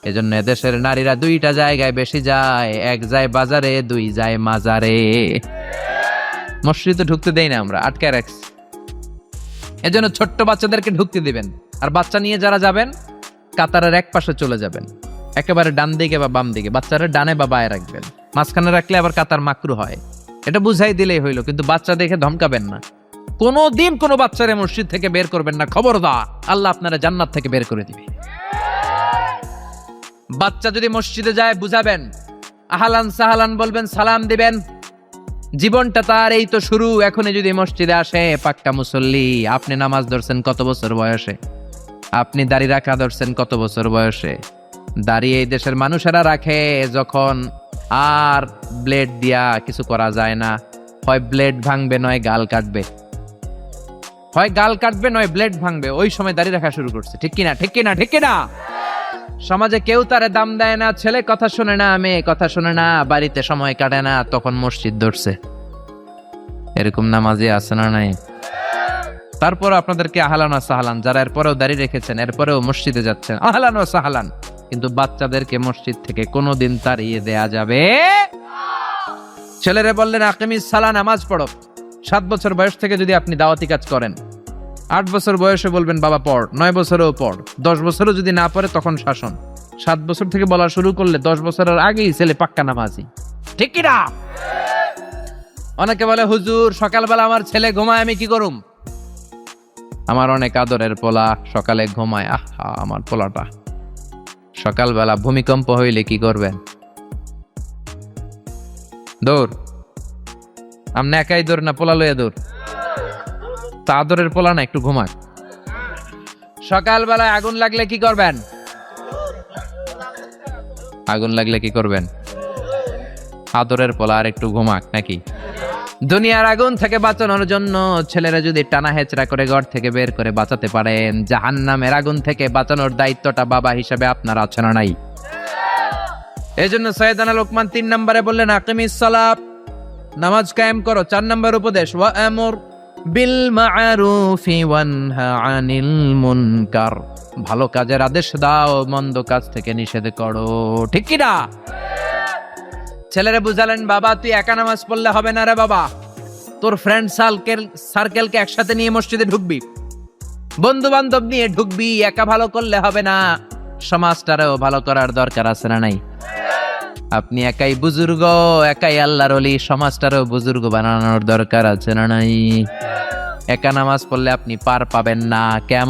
এজন্য এদেশের নারীরা দুইটা জায়গায় বেশি যায়, এক যায় বাজারে, দুই যায় মাজারে। মসজিদে ঢুকতে দেই না আমরা, আটকায় রাখছি। এজন্য ছোট্ট বাচ্চাদেরকে ঢুকতে দিবেন। আর বাচ্চা নিয়ে যারা যাবেন কাতারের এক পাশে চলে যাবেন, একেবারে ডান দিকে বা বাম দিকে। বাচ্চারা ডানে বা বায়ে রাখবেন, মাঝখানে রাখলে আবার কাতার মাকরু হয়। এটা বুঝাই দিলেই হইলো, কিন্তু বাচ্চা দেখে ধমকাবেন না। কোনোদিন কোনো বাচ্চারে মসজিদ থেকে বের করবেন না, খবরদার, আল্লাহ আপনারা জান্নাত থেকে বের করে দিবে। বাচ্চা যদি মসজিদে যায় বুঝাবেন, আহলান সাহালান বলবেন, সালাম দিবেন। জীবনটা তার এই তো শুরু। এখনই যদি মসজিদে আসে পাক্কা মুসল্লি। আপনি নামাজ ধরছেন কত বছর বয়সে? আপনি দাড়ি রাখা ধরছেন কত বছর বয়সে? দাড়ি এই দেশের মানুষেরা রাখে যখন আর ব্লেড দিয়া কিছু করা যায় না, হয় ব্লেড ভাঙবে নয় গাল কাটবে, হয় গাল কাটবে নয় ব্লেড ভাঙবে, ওই সময় দাড়ি রাখা শুরু করছে। ঠিক কিনা, ঠিক কিনা, ঠিক কিনা? সমাজে কেউ তারে দাম দেয় না, ছেলে কথা শুনে না, মেয়ে কথা শুনে না, বাড়িতে সময় কাটে না, তখন মসজিদ ধরছে। এরকম নামাজি আছে না নাই? তারপর আপনাদেরকে আহলান ও সাহলান, যারা এরপরেও দাঁড়িয়ে রেখেছেন, এরপরেও মসজিদে যাচ্ছেন, আহলান ও সাহলান। কিন্তু বাচ্চাদেরকে মসজিদ থেকে কোনোদিন তাড়িয়ে দেয়া যাবে। ছেলেরা বললেন আকিমিস সালাহ, নামাজ পড়ো। 7 বছর বয়স থেকে যদি আপনি দাওয়াতি কাজ করেন, 8 বছর বয়সে বলবেন বাবা পড়, 9 বছরেও পড়, 10 বছরও যদি না পড়ে তখন শাসন। 7 বছর থেকে বলা শুরু করলে 10 বছরের আগেই ছেলে পাক্কা নামাজি। ঠিক কি না? অনেকে বলে হুজুর সকালবেলা আমার ছেলে ঘুমায়, আমি কি করুম? আমার অনেক আদরের পোলা সকালে ঘুমায়। আহা, আমার পোলাটা সকালবেলা ভূমিকম্প হইলে কি করবেন? দৌড়। আমনে একাই দৌড় না পোলা লইয়া দৌড়? তা আদরের পোলা না, একটু ঘুমাক। সকালবেলায় আগুন লাগলে কি করবেন? আগুন লাগলে কি করবেন? আদরের পোলা আর একটু ঘুমাক নাকি? দুনিয়ার আগুন থেকে বাঁচানোর জন্য ছেলেরা যদি টানা হেচড়া করে ঘর থেকে বের করে বাঁচাতে পারেন, জাহান্নামের আগুন থেকে বাঁচানোর দায়িত্বটা বাবা হিসাবে আপনার আছে না নাই? এই জন্য সৈয়দানা লোকমান 3 নম্বরে বললেন আকিমিস সালাত, নামাজ কায়েম করো। 4 নম্বর উপদেশ ওয়া আমর বিল মা'রুফি ওয়ানহা আনিল মুনকার, ভালো কাজের আদেশ দাও, মন্দ কাজ থেকে নিষেধ করো। ঠিক কি না? ছেলেরা বুঝালেন বাবা তুই একা নামাজ পড়লে হবে না রে বাবা, তোর ফ্রেন্ড সার্কেলকে একসাথে নিয়ে মসজিদে ঢুকবি, বন্ধু বান্ধব নিয়ে ঢুকবি, একা ভালো করলে হবে না, সমাজটারেও ভালো করার দরকার আছে না নাই? আপনি একাই বুজুর্গ, একাই আল্লাহর ওলি, সমাজটারেও বুজুর্গ বানানোর দরকার আছে না নাই? একা নামাজ পড়লে আপনি পার পাবেন না। কেমন